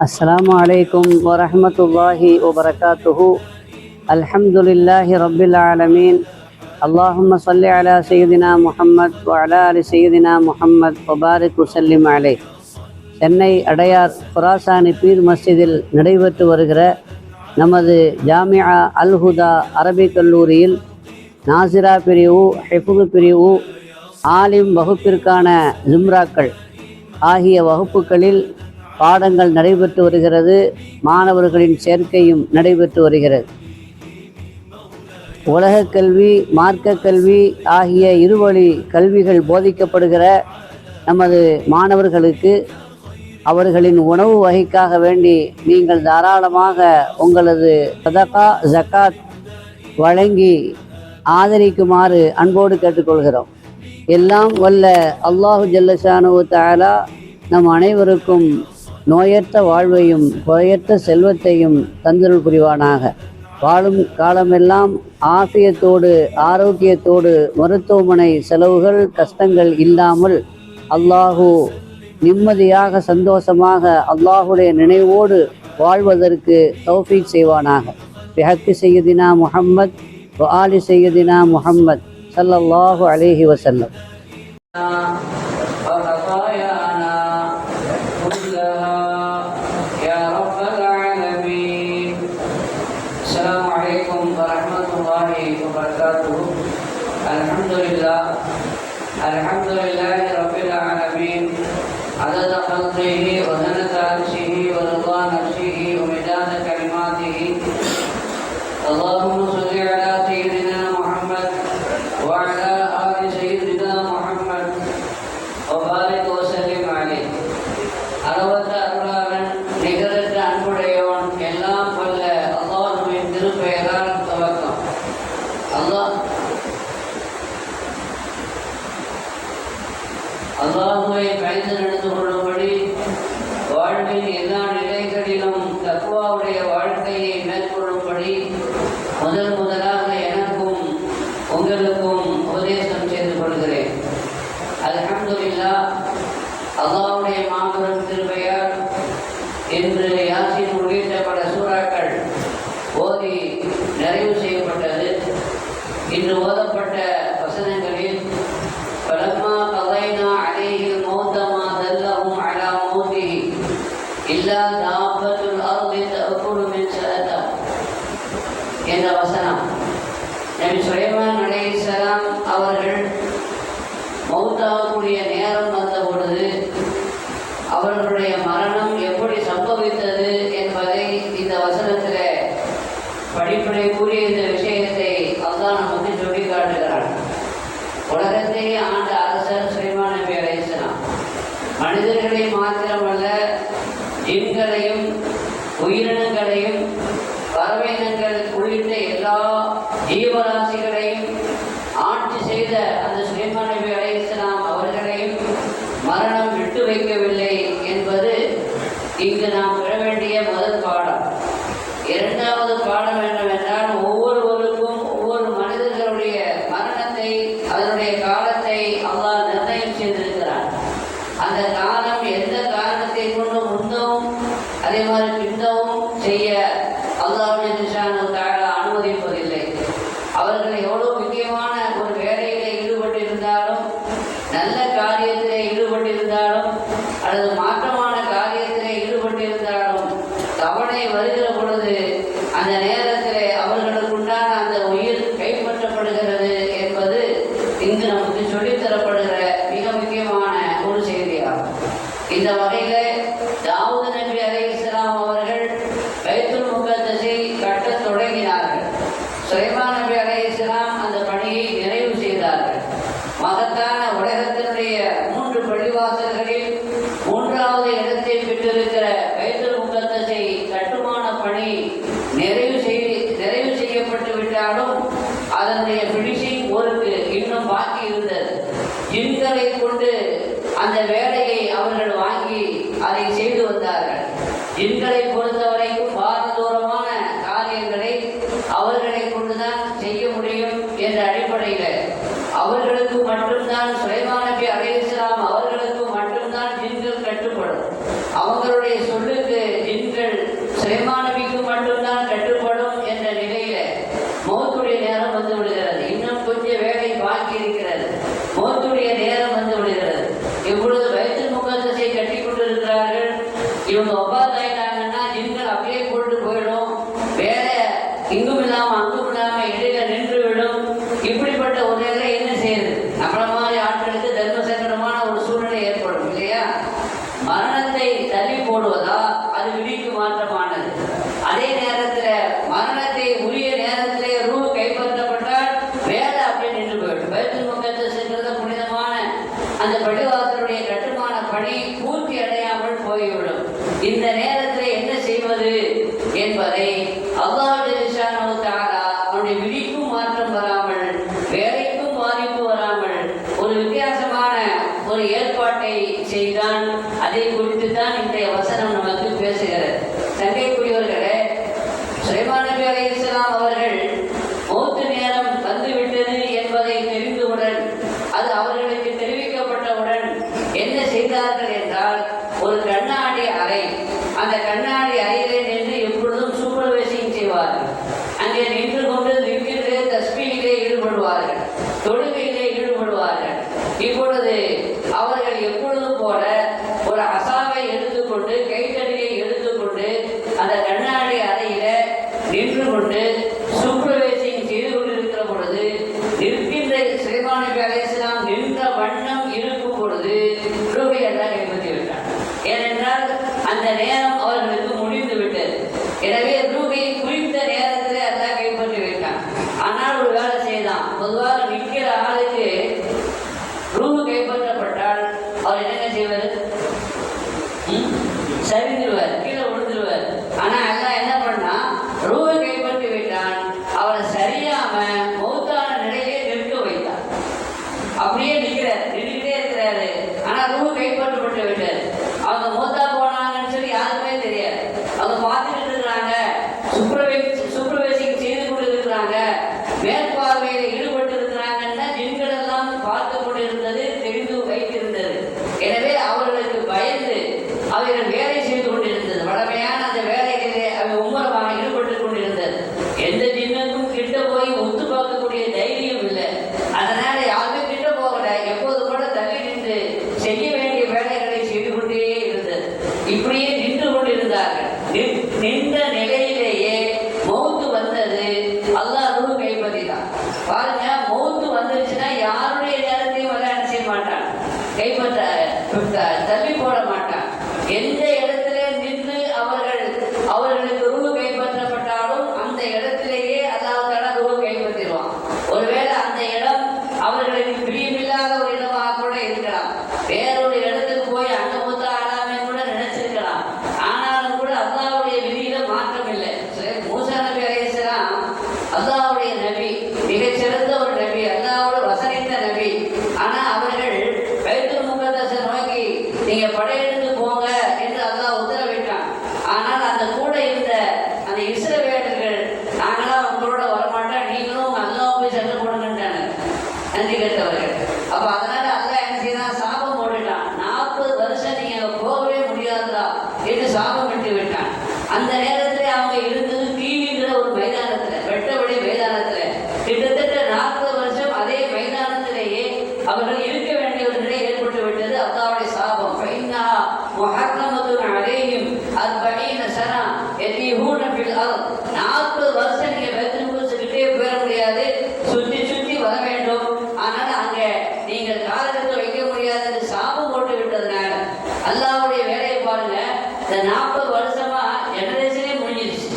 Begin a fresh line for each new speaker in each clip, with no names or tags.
السلام عليكم ورحمة الله وبركاته. الحمد لله رب العالمين. اللهم صل على سيدنا محمد وعلى آل سيدنا محمد وبارك وسلم عليه. Chennai Adyar Khurasani beer மஸ்ஜிதில் நடைபெற்று வருகிற நமது ஜாமியா அல் ஹுதா அரபிக் கல்லூரியில் நாசிரா பிரிவு, ஹிஃபுது பிரிவு, ஆலிம் வகுப்பிற்கான ஜும்ராக்கள் ஆகிய வகுப்புகளில் பாடங்கள் நடைபெற்று வருகிறது. மாணவர்களின் சேர்க்கையும் நடைபெற்று வருகிறது. உலகக் கல்வி, மார்க்க கல்வி ஆகிய இருவழி கல்விகள் போதிக்கப்படுகிற நமது மாணவர்களுக்கு அவர்களின் உணவு வகைக்காக வேண்டி நீங்கள் தாராளமாக உங்களது சதகா, ஜக்காத் வழங்கி ஆதரிக்குமாறு அன்போடு கேட்டுக்கொள்கிறோம். எல்லாம் வல்ல அல்லாஹு ஜல்லஷானு தஆலா நம் அனைவருக்கும் நோயற்ற வாழ்வையும் குறையற்ற செல்வத்தையும் தந்தருள் புரிவானாக. வாழும் காலமெல்லாம் ஆஃபியத்தோடு ஆரோக்கியத்தோடு மருத்துவமனை செலவுகள் கஷ்டங்கள் இல்லாமல் அல்லாஹு நிம்மதியாக சந்தோஷமாக அல்லாஹுடைய நினைவோடு வாழ்வதற்கு தௌஃபீக் செய்வானாக. பிஹக்கி சையதினா முஹம்மத் வ ஆலி சையதினா முஹம்மத் ஸல்லல்லாஹு அலைஹி வஸல்லம்.
Alhamdulillah Rabbil Alamin, adada khalqihi wa zinata arshihi wa ridha nafsihi wa midada kalimatihi. Allahumma salli ala sayyidina Muhammad wa ala ali sayyidina Muhammad wa barik wa sallim alayhi. அளவற்ற அருளாளன், நிகரற்ற அன்புடையவன், எல்லாம் வல்ல அல்லாஹ்வின் திருப்பெயரால் துவக்கம். அல்லாஹ்வை பயந்து நடந்து கொள்ளும்படி வாழ்வின் எல்லா நிலைகளிலும் தக்வாவுடைய வாழ்க்கையை மேற்கொள்ளும்படி முதலாக எனக்கும் உங்களுக்கும் உபதேசம் செய்து கொள்கிறேன். அல்ஹம்துலில்லாஹ், அல்லாஹ்வுடைய மாபெரும் திருப்பெயர் இன்று யாசின் உள்ளிட்ட பல சூறாக்கள் ஓதி நிறைவு செய்யப்பட்டது. இன்று ஓதப்பட்ட வசனங்களில் فلما قضينا عليه الموت ما دلهم على موته إلا دابة الأرض تأكل من سأته என்ற வசனம். நபி சுலைமான் அலைஹிஸ்ஸலாம் அவர்கள் மௌத்தாகக்கூடிய நேரம் வந்த பொழுது அவர்களுடைய மரணம் எப்படி சம்பவித்தது என்பதை இந்த வசனத்தில் படிப்படை கூறிய இந்த விஷயத்தை அல்லாஹ் நமக்கு சொல்லி காட்டுகிறான். உலகத்தையே ஆண்ட அரசர் சுலைமான் நபி அலைஹிஸ்ஸலாம் மனிதர்களை மாத்திரமல்ல, ஜின்களையும் உயிரினங்களையும் பறவையினங்கள் உள்ளிட்ட எல்லா ஜீவராசிகளையும் ஆட்சி செய்த அந்த சுலைமான் நபி அலைஹிஸ்ஸலாம் அவர்களையும் மரணம் விட்டு வைக்கவில்லை என்பது இங்கு நாம் பெற வேண்டிய முதல் பாடம். இரண்டாவது பாடம் என்னவென்றால், ஒவ்வொருவருக்கும் ஒவ்வொரு மனிதர்களுடைய மரணத்தை, அதனுடைய காலத்தை அல்லாஹ் நிர்ணயம் செய்திருக்கிறார். அந்த காலம் எந்த காரணத்தை கொண்டு முந்தவும் அதே மாதிரி பிந்தவும் செய்ய அல்லாஹ்வுடைய ஷானஹு வ தஆலா அனுமதிப்பதில்லை. அவர்கள் எவ்வளவு முக்கியமான ஒரு வேலையிலே ஈடுபட்டிருந்தாலும், நல்ல காரியத்திலே ஈடுபட்டிருந்தாலும் அல்லது மாற்றமான காரியத்திலே ஈடுபட்டிருந்தாலும், தவணை வருகிற பொழுது அந்த நேரத்திலே அவர்களுக்குண்டான அந்த உயிர் கைப்பற்றப்படுகிறது என்பது இங்கு நமக்கு சொல்லித்தரப்படுகிற மிக முக்கியமான ஒரு செய்தியாகும். இந்த வகையில தாவூத் நபி அலைஹிஸ்ஸலாம் அவர்கள் பைத்துல் முகத்தஸை கட்டத் தொடங்கினார்கள். சுலைமான் நபி அலைஹிஸ்ஸலாம் அந்த பணியை நிறைவு செய்தார்கள். மகத்தான உலகத்தினுடைய 3 பள்ளிவாசல்களில் 3வது இடத்தை பெற்றிருக்கிற பைத்துல் முகத்தஸை கட்டுமான பணி நிறைவு செய்யப்பட்டு விட்டாலும் அதனுடைய ஃபினிஷிங் ஒர்க்கு இன்னும் பாக்கி இருந்தது. ஜின்களை கொண்டு அந்த வேலையை அவர்கள் வாங்கி அதை செய்து வந்தார்கள். ஜின்களை பொறுத்தவரைக்கும் பாரதூரமான காரியங்களை அவர்களை கொண்டுதான் செய்ய முடியும் என்ற அடிப்படையில் அவர்களுக்கு மட்டும்தான், சுலைமான் நபி அலைஹிஸ்ஸலாம் அவர்களுக்கு மட்டும்தான் ஜின்கள் கட்டுப்படும். அவங்களுடைய சொல்லுக்கு ஒபாத் ஆயிட்டாங்கன்னா ஜின்கள் அப்படியே கொண்டு போயிடும், வேற இங்கும் இல்லாம அங்கும் இல்லாம இடையில நின்று விடும். இப்படிப்பட்ட ஒரு நிலை என்ன செய்யுது? நம்மள மாதிரி ஆட்களுக்கு தர்ம சங்கடமான ஒரு சூழ்நிலை ஏற்படும் இல்லையா? மரணத்தை தள்ளி போடுவதா அது விதிக்கு மாற்றமானது. அதே நேரத்தில் மரணத்தை உரிய நேரத்திலே ரூ கைப்பற்றப்பட்டால் வேலை அப்படியே நின்று போயிடும். பைத்துல் முகத்தஸ்ங்கிறத புனிதமான அந்த பள்ளிவாசலுடைய கட்டுமான பணி பூர்த்தி அடையாமல் போய்விடும். இந்த நேரத்தில் என்ன செய்வது என்பதை அல்லாஹ் ஜல்லுஷானஹு தஆலா அவனுடைய விதிக்கும் மாற்றம் வராமல், வேலைக்கும் பாதிப்பு வராமல் ஒரு வித்தியாசமான ஒரு ஏற்பாட்டை செய்தான். அதை குறித்து தான் இன்றைய வசனம் நமக்கு பேசுகிறது. சங்கைக்குரியவர்களே, சுலைமான் நபி அலைஹிஸ்ஸலாம் அவர்கள் மௌத்து நேரம் வந்துவிட்டது என்பதை தெரிந்தவுடன், அது அவர்களுக்கு தெரிவிக்கப்பட்டவுடன் என்ன செய்தார்கள் என்றால், ஒரு கண்ணாடி அறை, அந்த கண்ணாடி அறையிலே நின்று எப்பொழுதும் சூப்பர்வைசிங் செய்வார்கள். அங்கே நின்று கொண்டு திக்ரிலே தஸ்பீஹிலே ஈடுபடுவார்கள், தொழுகையிலே ஈடுபடுவார்கள். இப்பொழுது அவர்கள் எப்பொழுதும் போல ஒரு அசாவை எடுத்துக்கொண்டு, கைத்தடியை எடுத்துக்கொண்டு அந்த கண்ணாடி அறையில நின்று கொண்டு சூப்பர்வைசிங் செய்து கொண்டிருக்கிற பொழுது, நிற்கின்ற சுலைமான் நபி அலைஹிஸ்ஸலாம் நின்ற வண்ணம் இருக்கும் பொழுது ரூஹை அல்லாஹ் கைப்பற்றி விட்டார். ஏனென்றால் அந்த நேரம் அவர்களுக்கு முடிந்து விட்டது. எனவே ரூஹை குறித்த நேரத்தில் அல்லாஹ் கைப்பற்றி விட்டான். ஆனால் ஒரு வேலை செய்தான். பொதுவாக நிற்கிற ஆளுக்கு ரூஹு கைப்பற்றப்பட்டால் அவர் என்ன செய்வார்? சரிந்துருவார், கீழே விழுந்துருவார். ஆனா அல்லாஹ் என்ன பண்ணா, ரூஹை கைப்பற்றி விட்டான். அவரை சரியாம மௌத்தான நிலையிலே நிற்க வைத்தான். அப்படியே நிற்கிறார், நின்றுக்கிட்டே இருக்கிறாரு. ஆனா ரூஹு கைப்பற்றப்பட்டு விட்டார். அவங்க மௌத்தா போனாங்கன்னு சொல்லி யாருக்குமே தெரியாது. அவங்க பார்த்துக்கிட்டு இருக்கிறாங்க, சூப்பர்வைசிங் செய்து கொண்டு இருக்கிறாங்க, மேற்பார்வையில் ஈடுபட்டு இருக்கிறாங்கன்னா ஜின்கள் எல்லாம் பார்த்து கொண்டு இருந்தது, தெரிந்து வைத்திருந்தது. எனவே அவர்களுக்கு பயந்து அவர்கள் வேலை செய்து கொண்டிருந்தது. வளமையான அந்த வேலைகளிலே அவை உம்மரமாக ஈடுபட்டு கொண்டிருந்தது. எந்த ஜின்னுக்கும் கிட்ட போய் ஒத்து பார்க்கக்கூடிய தைரியம் இல்லை. அதனால யாருமே கிட்ட போகல, எப்போது கூட தள்ளி நின்று செய்ய வேண்டிய வேலைகளை செய்து கொண்டே இருந்தது. இப்படியே நின்று கொண்டிருந்தார்கள். நின்ற நிலையிலேயே மௌத்து வந்தது. அல்லாஹ் ரூஹ் கைப்பற்றினான். பாருங்க, மௌத்து வந்துருச்சுன்னா யாருடைய நேரத்தையும் விளையாட செய்ய மாட்டான், கைப்பற்ற தள்ளி போட மாட்டான். எந்த இடத்திலே நின்று அவர்களுக்கு ரூஹ் கைப்பற்றப்பட்டாலும் அந்த இடத்திலேயே அல்லாஹ் தஆலா ரூஹ் கைப்பற்றிடுவான். ஒருவேளை அந்த இடம் அவர்களுக்கு பிரியமில்லாத ஒரு இடமாக கூட இருக்கலாம், வேறொரு இடத்துக்கு போய் அங்க மூத்த ஆளாமே கூட நினைச்சிருக்கலாம். ஆனாலும் கூட அல்லாஹ்வுடைய விதியில மாற்றம் இல்லை. மூசா நபி அலைஹிஸ்ஸலாம் அல்லாஹ்வுடைய நபி, மிகச்சிறந்த ஒரு நபி, அல்லாஹ்வோடு வசனித்த நபி. ஆனா அவர்கள் பைத்துல் முகத்தஸை நோக்கி நீங்க படையெடுத்து போங்க என்று அல்லாஹ் உத்தரவிட்டான். ஆனால் அந்த கூட இருந்த அந்த இஸ்ரவேலர்கள், நாங்களாம் உங்களோட வரமாட்டோம், நீங்களும் உங்க அல்லாஹ் போய் சண்டை போடுங்கன்றாங்க, நன்றி கேட்டவர்கள். அப்ப அதனால அல்லாஹ் என்ன செய்யறான்? சாபம் போட்டுட்டான். 40 வருஷம் நீங்க போகவே முடியாதுடா என்று சாபம் விட்டு விட்டான். அந்த நேரத்தில் அவங்க இருந்தது தீவிங்கிற ஒரு மைதானத்துல, வெட்டவெளி மைதானத்துல. கிட்டத்தட்ட 40 வருஷம் அதே மைதானத்திலேயே அவர்கள் இருக்க வேண்டிய ஒரு நிலை ஏற்பட்டு விட்டது. அல்லாஹ்வுடைய சாபம். ஃபைன்னா முஹர்ரமத்துன் அலைஹிம் 40 சனா யதீஹூன ஃபில் அர்த். 40 வருஷம் நீங்க பைத்துல் முகத்தஸ்கிட்டே போக முடியாது, சுத்தி சுத்தி வர வேண்டும். ஆனால் அங்க நீங்கள் காலெடுத்து வைக்க முடியாத சாபம் போட்டு விட்டதுனால அல்லாஹ்வுடைய வேலையை பாருங்க. இந்த 40 வருஷமா ஜெனரேஷனே முடிஞ்சிருச்சு.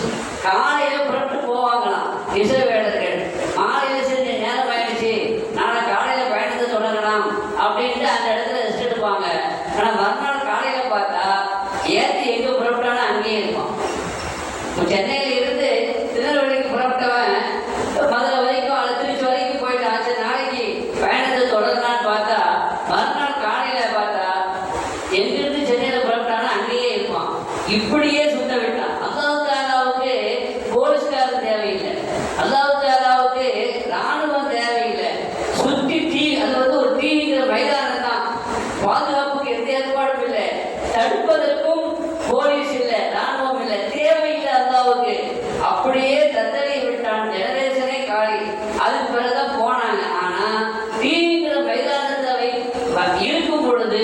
காலையில புறப்பட்டு போவாங்களாம் இஸ்ரவேலர்கள், மாலையில செஞ்ச நேரம் ஆயிடுச்சு, நாளை காலையில பயணத்தை தொடங்கலாம் அப்படின்ட்டு அந்த இடத்துல ரெஸ்ட் எடுப்பாங்க. ஆனா மறுநாள் காலையில பார்த்தா ஏத்தி எங்க புறப்பட்டாலும் அங்கேயே இருப்பான். சென்னையில இருந்து திருநெல்வேலிக்கு புறப்பட்டவன் மதுரை வரைக்கும் அல்லது திருச்சி வரைக்கும் போயிட்டான். சரி, நாளைக்கு பயணத்தை தொடரலான்னு பார்த்தா மறுநாள் காலையில பார்த்தா எங்கிருந்து சென்னையில புறப்பட்டாலும் அங்கேயே இருப்பான். இப்படியே சுத்த விட்டான். அல்லாஹ் தஆலாவுக்கு போலீஸ்காரன் தேவையில்லை, அல்லாஹ் தஆலாவுக்கு ராணுவம் தேவையில்லை. சுத்தி அது ஒரு தீங்கிற மைதானம் தான். பாதுகாப்புக்கு எந்த ஏற்பாடும் இல்லை, தடுப்பதற்கும் போலீஸ் இல்லை, ராணுவம் இல்லை, தேவையில்லை அல்லாஹ்வுக்கு. அப்படியே தத்தளி விட்டான். ஜெனரேஷனே காலி. அதுக்கு பிறகுதான் போனாங்க. ஆனா தீங்கிற மைதானத்தை இருக்கும் பொழுது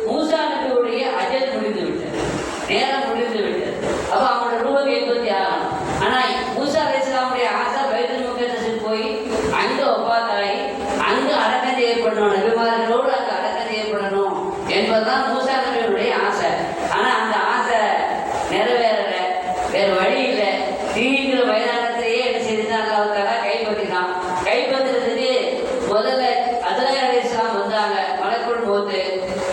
மூசா நபியுடைய அஜல் முடிந்து விட்டது, நேரம் முடிந்து முடிந்து விட்டது. அப்ப அவங்களோட ரூப கைப்பற்றி ஆகணும். ஆனா மூசா அலைஹிஸ்ஸலாமுடைய ஆசை பைத்துல் முகத்தஸுக்கு போய் அங்க ஒப்பாத்தாயி அங்க அடக்கம் செய்யப்படணும், நபிமார்களோடு அங்க அடக்கம் செய்யப்படணும் என்பதுதான் மூசா நபியுடைய ஆசை. ஆனா அந்த ஆசை நிறைவேறல, வேற வழி இல்லை. தீங்கிற மைதானத்திலேயே என்ன செய்தான், அல்லாஹ் கைப்பற்றினான். கைப்பற்றுறதுக்கு முதல்ல அஸ்ராயில் அலைஹிஸ்ஸலாம் வந்தாங்க. மலக்குல் மௌத்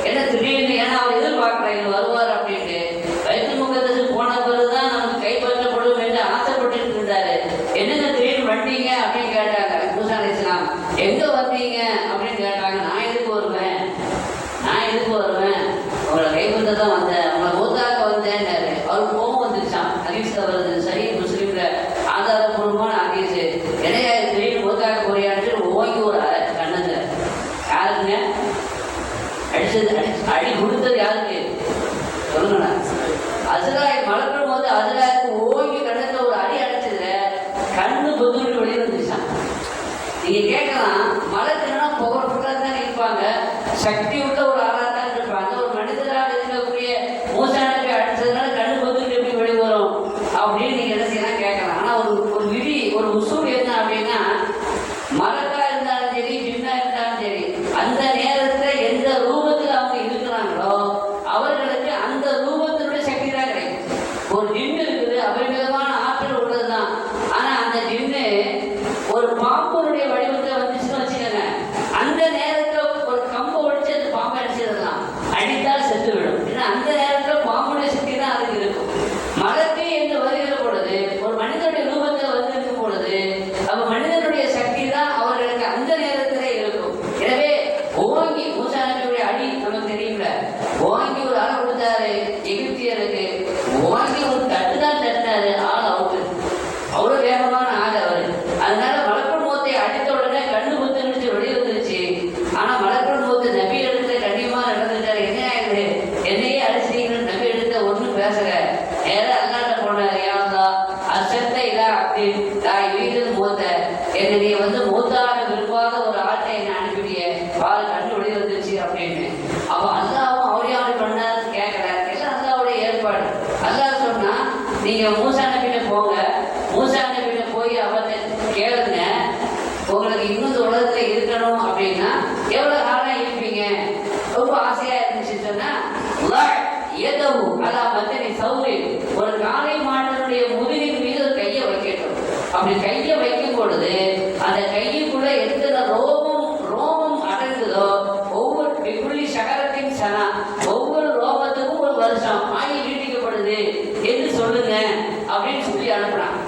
என்ன திடீர்னு, ஏன்னா அவர் எதிர்பார்க்கல இவர் வருவார் அப்படின்ட்டு. பைத்துல் முகத்தஸுக்கு போன பிறகுதான் நமக்கு கைப்பற்றப்படும் என்று ஆசைப்பட்டு இருந்தாரு. என்னங்க திடீர்னு வந்தீங்க அப்படின்னு கேட்டாங்க. மூசா அலைஹிஸ்ஸலாம் எங்க வந்தீங்க அப்படின்னு கேட்டாங்க. நான் எதுக்கு வருவேன், உங்களை கைப்பற்ற தான் வந்தேன், உங்களை மூத்தாக வந்தேன்னாரு. அவருக்கு கோபம் வந்துருச்சான். ஹதீஸ்ல வருது, சரி முஸ்லீம்ல ஆதாரபூர்வமான ஹதீஸ். என்னையா திடீர்னு மூத்தாக போறியான்னு ஓங்கி ஒரு கண்ணத்துல யாருங்க அடிச்சது, அடி கொடுத்தது யாருக்கு சொல்லுங்க. அஸ்ராயில் மலக்குல் மௌத் அஸ்ராயிலுக்கு ஓங்கி கண்ணத்துல ஒரு அடி அடிச்சதுல கண்ணு பொதுன்னு வெளியே வந்துச்சான். நீங்க கேட்கலாம், மலக்குன்னா பவர்ஃபுல்லா தான் இருப்பாங்க, சக்தி உள்ள ஒரு ஆளா தான் இருப்பாங்க, ஒரு மனிதராக இருக்கக்கூடிய மூசா நபி அடிச்சதுனால கண்ணு பொதுன்னு எப்படி வெளியே வரும் அப்படின்னு நீங்க என்ன செய்யலாம் கேட்கலாம். ஆனா ஒரு விதி, ஒரு உசூல் என்ன அப்படின்னா, மலக்கா இருந்தாலும் சரி ஜின்னா இருந்தாலும் சரி, அந்த நேரத்துல எந்த ரூபத்துல அவங்க இருக்கிறாங்களோ அவர்களுக்கு அந்த ரூபத்தினுடைய சக்தி தான் கிடைக்கும். ஒரு ஜின்னு இருக்குது, அபரிமிதமான ஆற்றல் உள்ளதுதான். ஆனா அந்த ஜின்னு ஒரு பாம்புடைய வடிவத்துல வந்துச்சுன்னு வச்சுக்கோங்க, அந்த நேரத்துல ஒரு கம்பை ஒடிச்சு அந்த பாம்பை அடிச்சிடலாம், அடித்தால் செத்து விடும். ஏன்னா அந்த நேரத்துல பாம்புடைய சக்தி தான் அதுக்கு இருக்கும். மலக்கு என்று வருகிற பொழுது, ஒரு மனிதனுடைய ரூபத்துல வந்து இருக்கும் பொழுது, அப்ப மனிதனுடைய சக்தி தான் அவர்களுக்கு அந்த நேரத்திலே இருக்கும். எனவே ஓங்கி மூசா நபியுடைய அடி நமக்கு தெரியும்ல, ஓங்கி ஒரு ஆளை கொடுத்தாரு எகிப்தியருக்கு, ஓங்கி ஒரு தட்டு தான் தட்டினாரு, ஆள் அவுட்டு. அவ்வளவு வேகமான ஆள் அவரு. அதனால மலக்குல் மௌத்தை அடித்த உடனே கண்ணு குத்து வெளியே வந்துருச்சு. ஆனா மலக்குல் மௌத் நபி எடுத்த கண்ணியமா நடந்துட்டாரு. என்ன ஆகுது, என்னையே அடிச்சிட்டீங்கன்னு நபி எடுத்த ஒன்றும் பேசல, நேரம் அல்லாட்ட போனாரு. யாருந்தா அசத்த இதா அப்படி தாய் வீட்டில் மூத்த என்ன, நீ வந்து மூத்தாக விரும்பாத ஒரு ஆட்டை என்ன அனுப்பிடிய, பால் கண்ணு வெளியே வந்துருச்சு அப்படின்னு. அவ அல்லாவும் அவரையாவது பண்ணாருன்னு கேட்கல, எல்லாம் அல்லாவுடைய ஏற்பாடு. அல்லாஹ் சொன்னா நீங்க மூசா நபியில போங்க, மூசா நபியில போய் அவர்கிட்ட கேளுங்க, உங்களுக்கு இன்னும் இந்த உலகத்துல இருக்கணும் அப்படின்னா எவ்வளவு காலம் இருப்பீங்க, ரொம்ப ஆசையா இருந்துச்சுன்னு சொன்னா ஏதவு அல்லா மத்தனை சௌரி, ஒரு காளை மாட்டனுடைய முதுகின் மீது ஒரு கையை வைக்கட்டும். அப்படி கையை வைக்கும் பொழுது அந்த கையுக்குள்ள எத்தனை ரோமம் அடங்குதோ, ஒவ்வொரு வெகுளி சகரத்தின் சனா, ஒவ்வொரு ரோமத்துக்கும் ஒரு வருஷம் ஆயுள் நீட்டிக்கப்படுது என்று சொல்லுங்க அப்படின்னு சொல்லி அனுப்புறான்.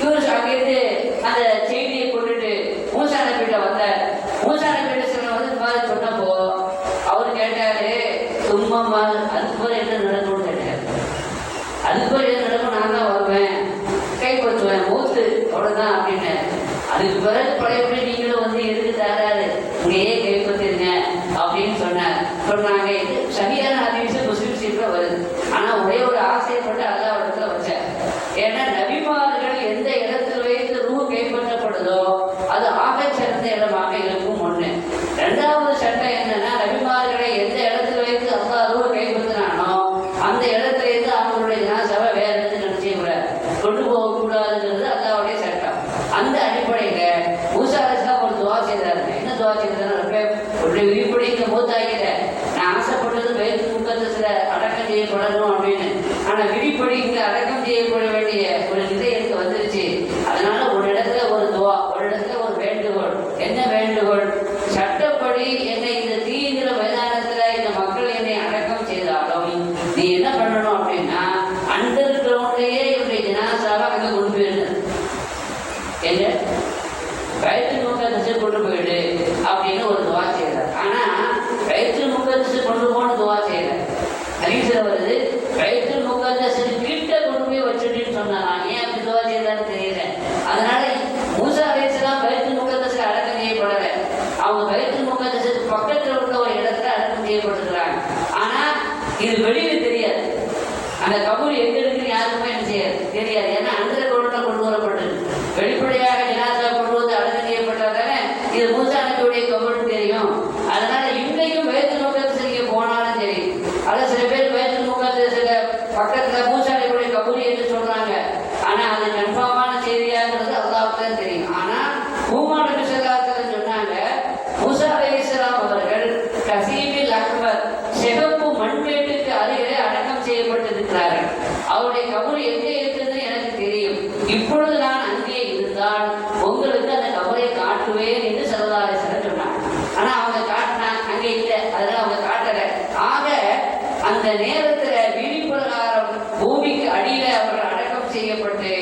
இவரு அங்கிருந்து அந்த செய்தியை கொண்டுட்டு மூசா நபியிட்ட வந்தார். மூசா நபியிட்ட சில வந்து இந்த மாதிரி சொன்னப்போ அவரு கேட்டாரு, சும்மா அதுக்கு பிறகு என்ன நடக்கும்னு கேட்டாரு. அதுக்கு பிறகு என்ன நடக்கும், நான் தான் வருவேன், கைப்பற்றுவேன், மூத்து அவ்வளவுதான் அப்படின்னு. அதுக்கு பிறகு பழையபடி நீங்களும் வந்து எதுக்கு தராரு, இங்கேயே கைப்பற்றிருங்க அப்படின்னு சொன்னாங்க. இது சரியான ஹதீஸ் முஸ்லிம் சீட்ல வருது. ஆனா ஒரே ஒரு ஆசைப்பட்டு அல்லாஹ் இடத்துல வச்சார். ஏன்னா நபிமார்கள் எந்த இடத்துல வைத்து ரூ கைப்பற்றப்படுதோ அது ஆகச் சிறந்த இடமாக இருக்கும். ஒண்ணு. இரண்டாவது சட்டம் என்னன்னா, நபிமார்களை எந்த இடத்துல வைத்து அல்லாஹ் ரூ கைப்பற்றினானோ அந்த இடத்துல இருந்து அவங்களுடைய ஜனாசாவை வேற இடத்துல நினைச்சு கொண்டு போக கூடாதுங்கிறது அல்லாஹ்வுடைய சட்டம். அந்த அடிப்படையில மூசா அலைஹிஸ்ஸலாம் ஒரு துவா செய்தாரு. என்ன துவா செய்தாரு, ஒரு விதிப்படி இங்க மூத்தாகிற, நான் ஆசைப்பட்டது பைத்துல் முகத்தஸ்ல அடக்கம் செய்யப்படணும் அப்படின்னு. ஆனா விதிப்படி இங்க அடக்கம் செய்யப்பட வேண்டிய ஒரு நிலை எனக்கு வந்துருச்சு. அதனால ஒரு இடத்துல ஒரு துவா, ஒரு இடத்துல ஒரு வேண்டுகோள். என்ன வேண்டுகோள், சட்டப்படி என்னை இந்த தீங்கிற மைதானத்துல இந்த மக்கள் என்னை அடக்கம் செய்தாலும் நீ என்ன பண்ணணும் அப்படின்னா, அண்டர் கிரவுண்ட்லயே என்னுடைய ஜனாசாவை அங்க கொண்டு போயிரு, என்ன பைத்துல் முகத்தஸை கொண்டு போயிடு அப்படின்னு ஒரு துவா செய்யறார். ஆனா பைத்துல் முகத்தஸை கொண்டு போன துவா செய்யறார். ஹதீஸ்ல வருது, பைத்துல் முகத்தஸை கிட்ட கொண்டு போய் வச்சுட்டுன்னு சொன்னாங்க. கபூரி என்று சொல்றாங்க. ஆனா அது கன்ஃபார்மான செய்தியாங்கிறது அல்லாஹ்வுக்கு தான் தெரியும். ஆனா மூமான் நபி ஸல்லல்லாஹு அலைஹி வஸல்லம் சொன்னாங்க, மூசா அலைஹிஸ்ஸலாம் அவர்கள் கசீபில் அக்பர் சிகப்பு மண்மேட்டுக்கு அருகிலே அடக்கம் செய்யப்பட்டிருக்கிறார்கள். அவருடைய கபூர் எங்கே இருக்குன்னு எனக்கு தெரியும். இப்பொழுது நான் அங்கே இருந்தால் உங்களுக்கு அந்த கபரை காட்டுவேன் என்று ஸல்லல்லாஹு அலைஹி வஸல்லம் சொன்னாங்க. ஆனா அவங்க காட்டினாங்க, அங்கே இல்லை, அதனால அவங்க காட்டல. ஆக அந்த நேரத்துல விதிப்பிரகாரம் பூமிக்கு அடியில அவர்கள் அடக்கம் செய்யப்பட்டு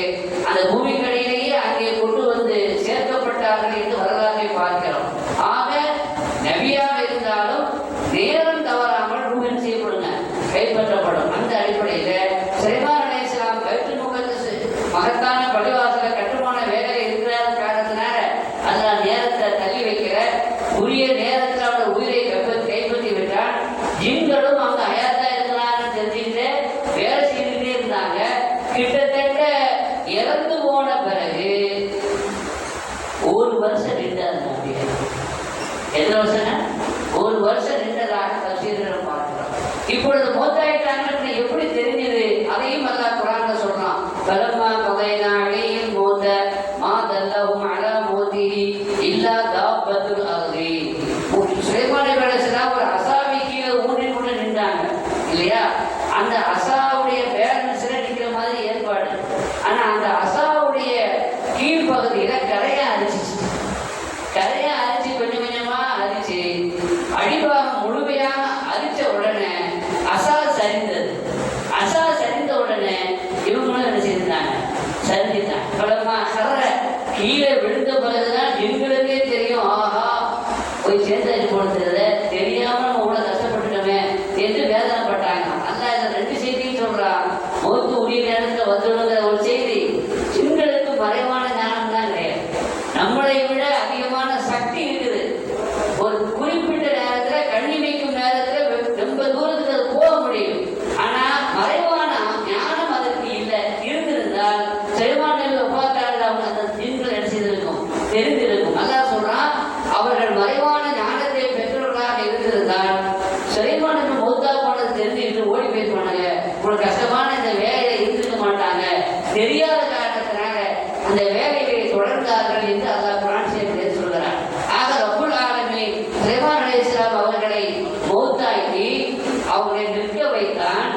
அந்த பூமிக்கு அடியிலேயே அங்கே கொண்டு வந்து சேர்க்கப்பட்டார்கள் என்று வரலாற்றை பார்க்கிறோம். ஆக நபியாக இருந்தாலும் நேரம் தவறாமல் பூமியில் செய்யப்படுங்க, கைப்பற்றப்படும். அந்த அடிப்படையில சுலைமான் அலைஹிஸ்ஸலாம் பைத்துல் முகத்தஸ் மகத்தான பள்ளிவாசல கட்டுமான வேலையில் இருக்கிற காரணத்தினால அதனால் நேரத்தை தள்ளி வைக்கிற உரிய நேரத்தில் அவருடைய உயிரை கைப்பற்றி விட்டால் ஜின்களும் அவங்க அயாத்தா இருக்கிறான்னு தெரிஞ்சுக்கிட்டு வேலை செய்துட்டே இருந்தாங்க. கிட்டத்தட்ட இறந்து போன பிறகு ஒரு வருஷம் நின்றாங்க. எத்தனை வருஷம்? ஒரு வருஷம் நின்றதாக தஃசீரில் பார்க்கிறோம். இப்பொழுது மௌத்தாயிட்டாங்கன்னு எப்படி தெரிஞ்சது? அதையும் அல்லாஹ் குர்ஆன்ல சொல்றான். ஃபலம்மா கதைனா அலைஹில் மௌத மா தல்லஹும் அலா மௌதிஹி இல்லா தாபத்துல் அர்தி. சுலைமான் நபி அலைஹிஸ்ஸலாம் ஒரு அசாவை கீழே ஊன்றி கொண்டு நின்றாங்க இல்லையா? அந்த அசாவுடைய பேலன்ஸ்ல நிற்கிற மாதிரி ஏற்பாடு. ஆனா அந்த அசாவுடைய கீழ்ப்பகுதியில கரையா அரிச்சிச்சு. கரையா அரிச்சு கொஞ்சம் கொஞ்சமா அரிச்சு அடிபாகம் முழுமையாக அரிச்ச உடனே அசா சரிந்தது. அசா சரிந்த உடனே இவங்களும் என்ன செய்திருந்தாங்க? சரிஞ்சிட்டாங்க. பலமா கர்ற கீழே விழுந்த பிறகுதான் எங்களுக்கே தெரியும், ஆஹா போய் சேர்ந்தாச்சு போனது, தெரியாம நம்ம இவ்வளவு கஷ்டப்பட்டுட்டோமே என்று வேதனைப்பட்டாங்க. அல்ல இந்த ரெண்டு செய்தியும் சொல்றான். மௌத்து உரிய நேரத்தில் வந்துடுங்கிற ஒரு செய்தி சிங்களுக்கு மறைவான ஞானம் தான் கிடையாது. நம்மளை விட அதிகமான சக்தி இருக்குது. ஒரு குறிப்பிட்ட நேரத்துல கண்ணி வைக்கும் நேரத்துல ரொம்ப தூரத்துக்கு அது போக முடியும். ஆனா மறைவான ஞானம் அதற்கு இல்லை. இருந்திருந்தால் சுலைமான் நபி வஃபாத்தால் அவங்க அந்த ஜின்கள் என்ன செய்திருக்கும்? தெரிந்திருக்கும். அல்லாஹ் சொல்றான், அவர்கள் மறைவான ஞானத்தை பெற்றவர்களாக இருந்திருந்தால் சுலைமான் நபி மௌத்தா போனது தெரிஞ்சுக்கிட்டு ஓடி போயிருப்பாங்க. ஒரு கஷ்டமான இந்த வேலையில இருந்திருக்க மாட்டாங்க. தெரியாத காரணத்தினால அந்த வேலைகளை தொடர்ந்தார்கள் என்று அல்லாஹ் குர்ஆன் ஷரீஃபிலே சொல்கிறார். ஆக ரப்புல் ஆலமீன் சுலைமான் அலைஹிஸ்ஸலாம் அவர்களை மௌத்தாக்கி அவர்களை நிற்க வைத்தான்.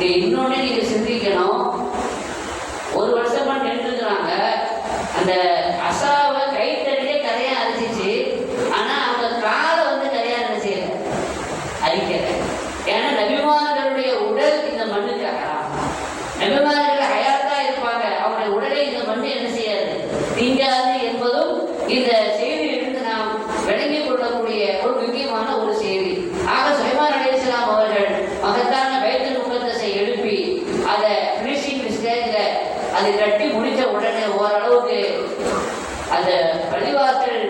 இன்னொன்னு நீங்க சிந்திக்கணும். ஒரு வருஷமா நின்றுக்கிறாங்க. அந்த அசாவை கைத்தடியே கரையா அரிச்சிச்சு. ஆனா அவங்க காலை வந்து கரையா செய்யல, அரிக்கல. ஏன்னா நபிமார்களுடைய உடல் இந்த மண்ணுக்கு அகலாம். நபிமார்கள் ஹயாத்தா இருப்பாங்க, அவருடைய உடலை இந்த மண்ணு என்ன செய்யாது, தீங்காது என்பதும் இந்த செய்தியிலிருந்து நாம் விளங்கிக் கொள்ளக்கூடிய ஒரு முக்கியமான ஒரு செய்தி. ஆக சுலைமான் அலைஹிஸ்ஸலாம் அவர்கள் மகத்தான பைத்துல் முகத்தஸை எழுப்பி அதை ஃபினிஷிங் ஸ்டேஜ்ல அதை கட்டி முடித்த உடனே ஓரளவுக்கு அந்த பள்ளிவாசல்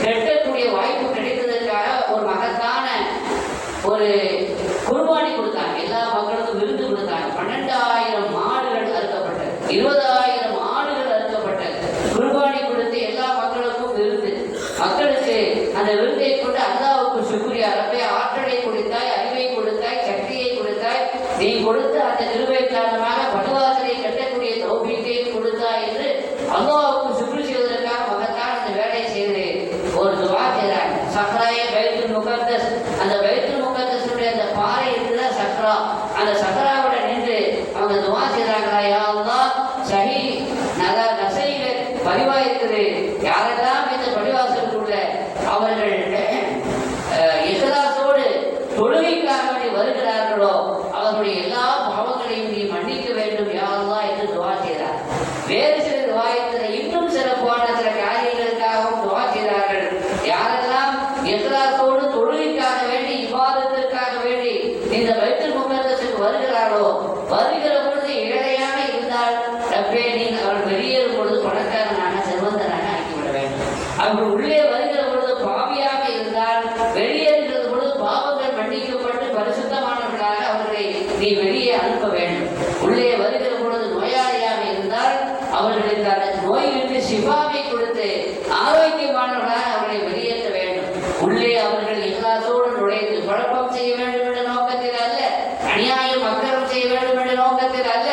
கட்டக்கூடிய வாய்ப்பு கிடைத்ததற்காக ஒரு மகத்தான ஒரு குர்பானி கொடுத்தாங்க. எல்லா மக்களுக்கும் விருது கொடுத்தாங்க. 12,000 மாடுகள் அறுக்கப்பட்டது, 20,000 ஆடுகள் அறுக்கப்பட்டது. குர்பானி கொடுத்து எல்லா மக்களுக்கும் விருது. மக்களுக்கு அந்த விருதை கொண்டு அல்லாஹ்வுக்கு சுக்ரியா, ரப்பே ஆற்றலை கொடுத்தாய், அறிவை கொடுத்தாய், சக்தியை கொடுத்தாய், நீ கொடுத்த அந்த கிருபை காரணமாக பள்ளிவாசலை கட்டக்கூடிய தௌஃபீக்கை கொடுத்தாய் என்று அல்லாஹ்வுக்கு சுக்ரி செய்வதற்காக மகத்தான அந்த வேலையை செய்து ஒரு துஆ செய்றாங்க. சக்ராயே பைத்துல் முகத்தஸ், அந்த பைத்துல் முகத்தஸுடைய அந்த பாறை இருக்குதா சக்ரா, அந்த சக்ராவோட நின்று அவங்க துஆ செய்றாங்களா, யா அல்லாஹ் சஹீ நசையில பதிவா இருக்குது, யாரெல்லாம் இந்த பள்ளிவாசலுக்குள்ள அவர்கள் இஹ்லாஸோடு தொழுகைக்காக வேண்டி வருகிறார்களோ அவர்களுடைய எல்லா பாவங்களையும் நீ மன்னிக்க வேண்டும் யா அல்லாஹ் என்று துஆ செய்கிறார். வேறு சில துஆயத்தில் இன்னும் சிறப்பான சில காரியங்களுக்காகவும் துஆ செய்கிறார்கள். யாரெல்லாம் இஹ்லாஸோடு தொழுகைக்காக வேண்டி இபாதத்திற்காக வேண்டி இந்த பைத்துல் முகத்தஸுக்கு வருகிறார்களோ, வருகிற பொழுது ஏழையாக இருந்தால் ரப்பே நீங்கள் அவர்கள் வெளியேறும் பொழுது பணக்காரனாக செல்வந்தனாக ஆக்கிவிட வேண்டும். அவர்கள் உள்ளே வருகிற பொழுது பாவியாக இருந்தால் வெளியேறுகிற பொழுது பாவங்கள் மன்னிக்கப்பட்டு பரிசுத்தமானவர்களாக அவர்களை நீ வெளியே அனுப்ப வேண்டும். உள்ளே வருகிற பொழுது நோயாளியாக இருந்தால் அவர்களுக்கு அந்த நோயிலிருந்து சிபாவை கொடுத்து ஆரோக்கியமானவர்களாக அவர்களை வெளியேற்ற வேண்டும். உள்ளே அவர்கள் இஹ்லாஸோடு நுழைந்து குழப்பம் செய்ய வேண்டும் என்ற நோக்கத்தில் அல்ல, அநியாயம் அக்கறம் செய்ய வேண்டும் என்ற நோக்கத்தில் அல்ல,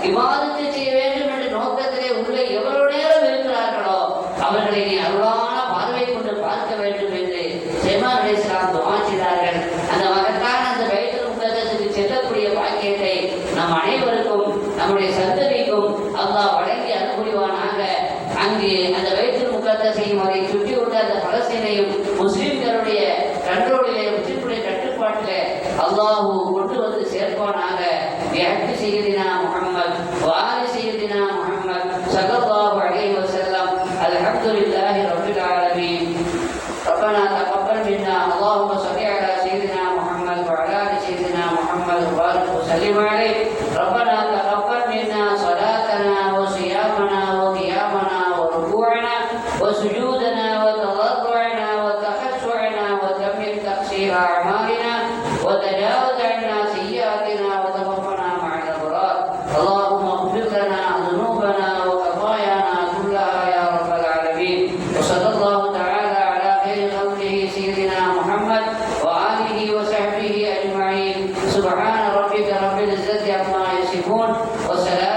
இபாதத்தை செய்ய வேண்டும் என்ற நோக்கத்திலே உள்ள எவ்வளவு நேரம் இருக்கிறார்களோ அவர்களை நீ அருளான பார்வை கொண்டு பார்க்க வேண்டும் என்று சுலைமான் அலைஹிஸ்ஸலாம் துஆ செய்தார்கள். அந்த மகத்தான அந்த பைத்துல் முகத்தஸுக்கு செல்லக்கூடிய பாக்கியத்தை நம் அனைவருக்கும் நம்முடைய சந்ததிக்கும் அல்லாஹ் வழங்கி அனுபவிவானாக. அங்கு அந்த பைத்துல் முகத்தஸையும் அதை சுற்றி உள்ள அந்த பலஸ்தீனையும் முஸ்லிம்களுடைய கண்ட்ரோலிலே, முஸ்லிம்களுடைய கட்டுப்பாட்டிலே அல்லாஹ் கொண்டு வந்து சேர்ப்பானாக. பிஹக்கி சய்யிதினா முஹம்மத் வ ஆலி சய்யிதினா முஹம்மத் ஸல்லல்லாஹு அலைஹி வஸல்லம். அல்ஹம்துலில்லாஹி ரப்பில் ஆலமீன். ربنا تقبل منا اللهم صل على سيدنا محمد وعلى ال سيدنا محمد وبارك وسلم عليه. ربنا تقبل منا صلاتنا وصيامنا وقيامنا وركوعنا وسجودنا وتضرعنا وتخشعنا وتمم تقصير اعمالنا وتجاوز عنا سيئاتنا وتوفنا مع الابرار. اللهم اغفر لنا ذنوبنا وخطايانا كلها يا رب العالمين. وصلى الله تعالى على خير خلقه سيدنا محمد وآله وصحبه أجمعين. سبحان ربك رب العزة عما يصفون وسلام